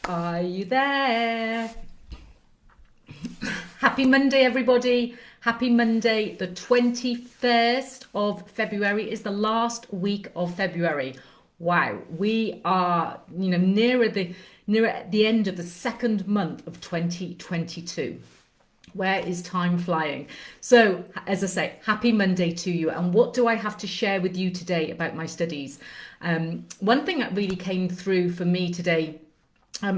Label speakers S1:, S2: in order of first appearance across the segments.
S1: Are you there? Happy Monday, everybody. Happy Monday. The 21st of February is the last week of February. Wow, we are, nearer the end of the second month of 2022. Where is time flying? So, as I say, happy Monday to you. And what do I have to share with you today about my studies? One thing that really came through for me today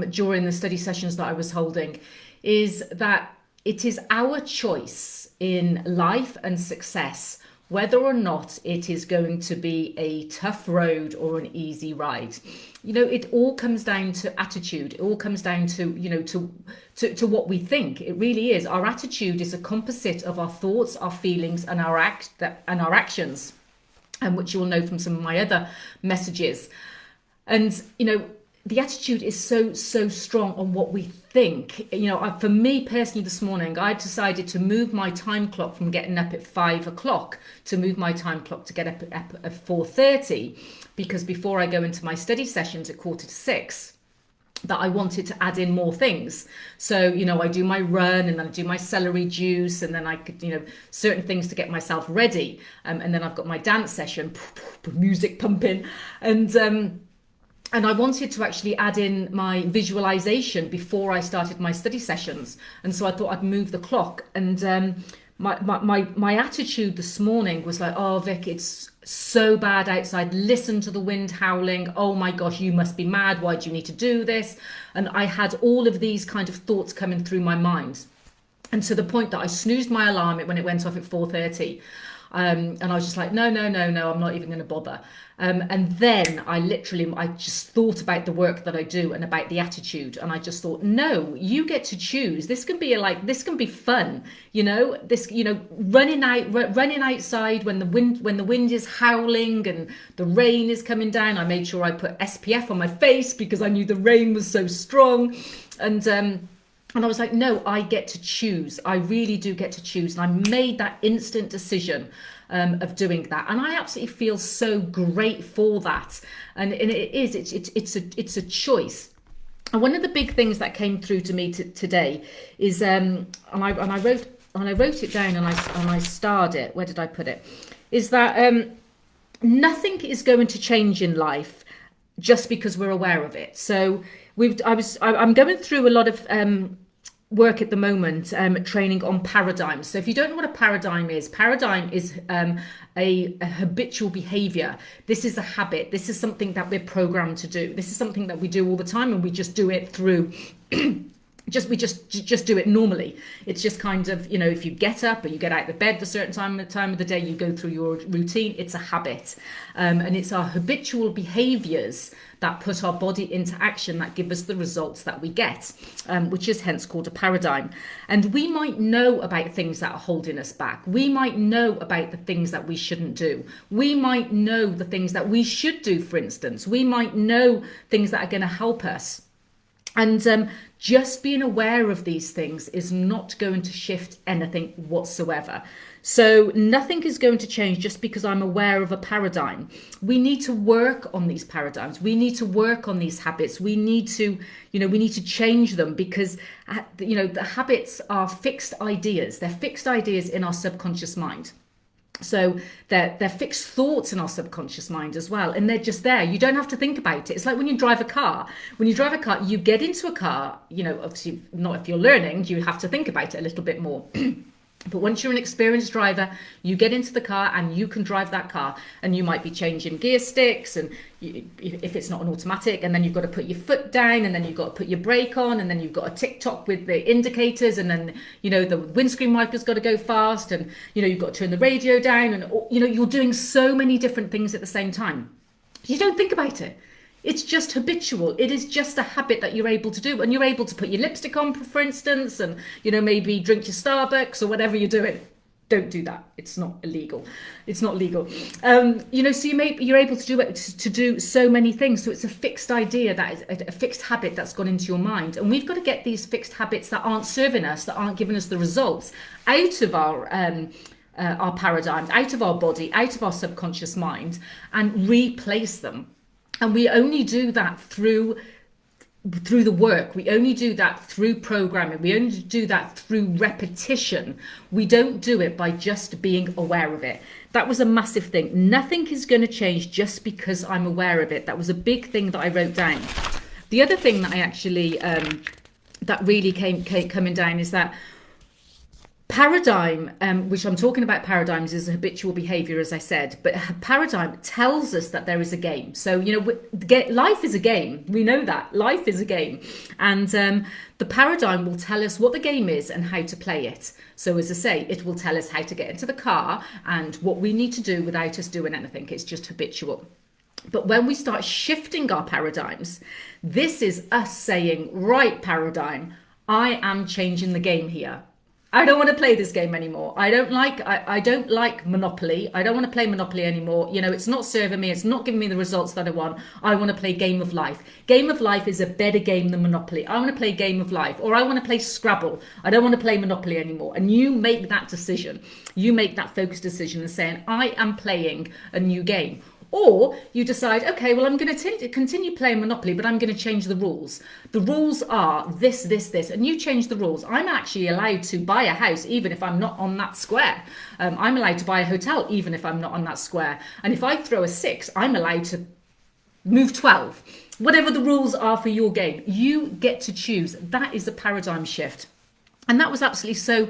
S1: during the study sessions that I was holding is that it is our choice in life and success whether or not it is going to be a tough road or an easy ride. It all comes down to attitude. It all comes down to, to what we think. It really is. Our attitude is a composite of our thoughts, our feelings, and our actions, and which you will know from some of my other messages. And the attitude is so strong on what we think. For me personally, this morning I decided to move my time clock from getting up at 5 o'clock to move my time clock to get up at 4:30, because before I go into my study sessions at 5:45, that I wanted to add in more things. So, I do my run, and then I do my celery juice, and then I could, certain things to get myself ready. And then I've got my dance session, music pumping, and I wanted to actually add in my visualization before I started my study sessions. And so I thought I'd move the clock. And my attitude this morning was like, oh, Vic, it's so bad outside. Listen to the wind howling. Oh my gosh, you must be mad. Why do you need to do this? And I had all of these kind of thoughts coming through my mind. And to the point that I snoozed my alarm when it went off at 4:30. And I was just like, no, I'm not even going to bother. And then I just thought about the work that I do and about the attitude. And I just thought, no, you get to choose. This can be fun, running outside when the wind is howling and the rain is coming down. I made sure I put SPF on my face because I knew the rain was so strong. And I was like, no, I get to choose. I really do get to choose. And I made that instant decision of doing that. And I absolutely feel so great for that. And it's a choice. And one of the big things that came through to me today is, and I wrote it down and I starred it. Where did I put it? Is that nothing is going to change in life just because we're aware of it. So I'm going through a lot of work at the moment, training on paradigms. So if you don't know what a paradigm is a habitual behavior. This is a habit. This is something that we're programmed to do. This is something that we do all the time, and we just do it through we just do it normally. It's just kind of, if you get up or you get out of bed at a certain time of the day, you go through your routine. It's a habit, and it's our habitual behaviors that put our body into action that give us the results that we get, which is hence called a paradigm. And we might know about things that are holding us back. We might know about the things that we shouldn't do. We might know the things that we should do, for instance. We might know things that are going to help us. And just being aware of these things is not going to shift anything whatsoever. So nothing is going to change just because I'm aware of a paradigm. We need to work on these paradigms. We need to work on these habits. We need to change them because, the habits are fixed ideas. They're fixed ideas in our subconscious mind. So they're fixed thoughts in our subconscious mind as well. And they're just there. You don't have to think about it. It's like when you drive a car. When you drive a car, you get into a car, obviously not if you're learning, you have to think about it a little bit more. But once you're an experienced driver, you get into the car and you can drive that car, and you might be changing gear sticks, and if it's not an automatic, and then you've got to put your foot down, and then you've got to put your brake on, and then you've got a tick-tock with the indicators, and then the windscreen wiper's got to go fast, and you've got to turn the radio down, and you're doing so many different things at the same time. You don't think about it. It's just habitual. It is just a habit that you're able to do. And you're able to put your lipstick on, for instance, and, maybe drink your Starbucks or whatever you're doing. Don't do that. It's not illegal. It's not legal. So you're able to do it, to do so many things. So it's a fixed idea, that is a fixed habit that's gone into your mind. And we've got to get these fixed habits that aren't serving us, that aren't giving us the results, out of our paradigms, out of our body, out of our subconscious mind, and replace them. And we only do that through through the work. We only do that through programming. We only do that through repetition. We don't do it by just being aware of it. That was a massive thing. Nothing is going to change just because I'm aware of it. That was a big thing that I wrote down. The other thing that I actually, that really came coming down is that paradigm, which I'm talking about paradigms, is a habitual behavior, as I said, but paradigm tells us that there is a game. So, life is a game. We know that life is a game. And the paradigm will tell us what the game is and how to play it. So as I say, it will tell us how to get into the car and what we need to do without us doing anything. It's just habitual. But when we start shifting our paradigms, this is us saying, right, paradigm, I am changing the game here. I don't want to play this game anymore. I don't like Monopoly. I don't want to play Monopoly anymore. It's not serving me. It's not giving me the results that I want. I want to play Game of Life. Game of Life is a better game than Monopoly. I want to play Game of Life, or I want to play Scrabble. I don't want to play Monopoly anymore. And you make that decision. You make that focused decision and saying, I am playing a new game. Or you decide, okay, well, I'm going to continue playing Monopoly, but I'm going to change the rules. The rules are this, and you change the rules. I'm actually allowed to buy a house even if I'm not on that square. I'm allowed to buy a hotel even if I'm not on that square. And if I throw a 6, I'm allowed to move 12. Whatever the rules are for your game, you get to choose. That is a paradigm shift. And that was absolutely so,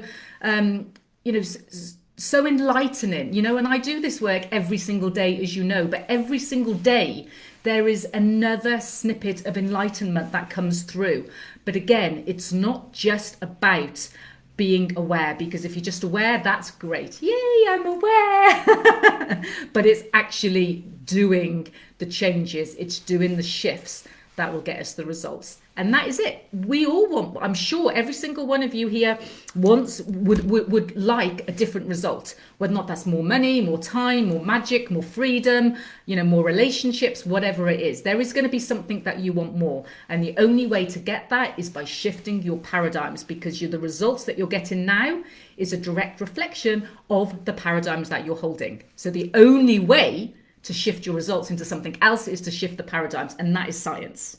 S1: so enlightening, and I do this work every single day, as you know, but every single day there is another snippet of enlightenment that comes through. But again, it's not just about being aware, because if you're just aware, that's great. Yay, I'm aware. But it's actually doing the changes. It's doing the shifts that will get us the results. And that is it. We all want, I'm sure every single one of you here would like a different result. Whether or not that's more money, more time, more magic, more freedom, more relationships, whatever it is. There is going to be something that you want more. And the only way to get that is by shifting your paradigms, because the results that you're getting now is a direct reflection of the paradigms that you're holding. So the only way to shift your results into something else is to shift the paradigms, and that is science.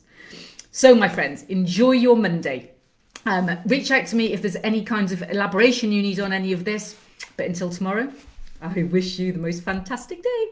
S1: So my friends, enjoy your Monday. Reach out to me if there's any kinds of elaboration you need on any of this. But until tomorrow, I wish you the most fantastic day.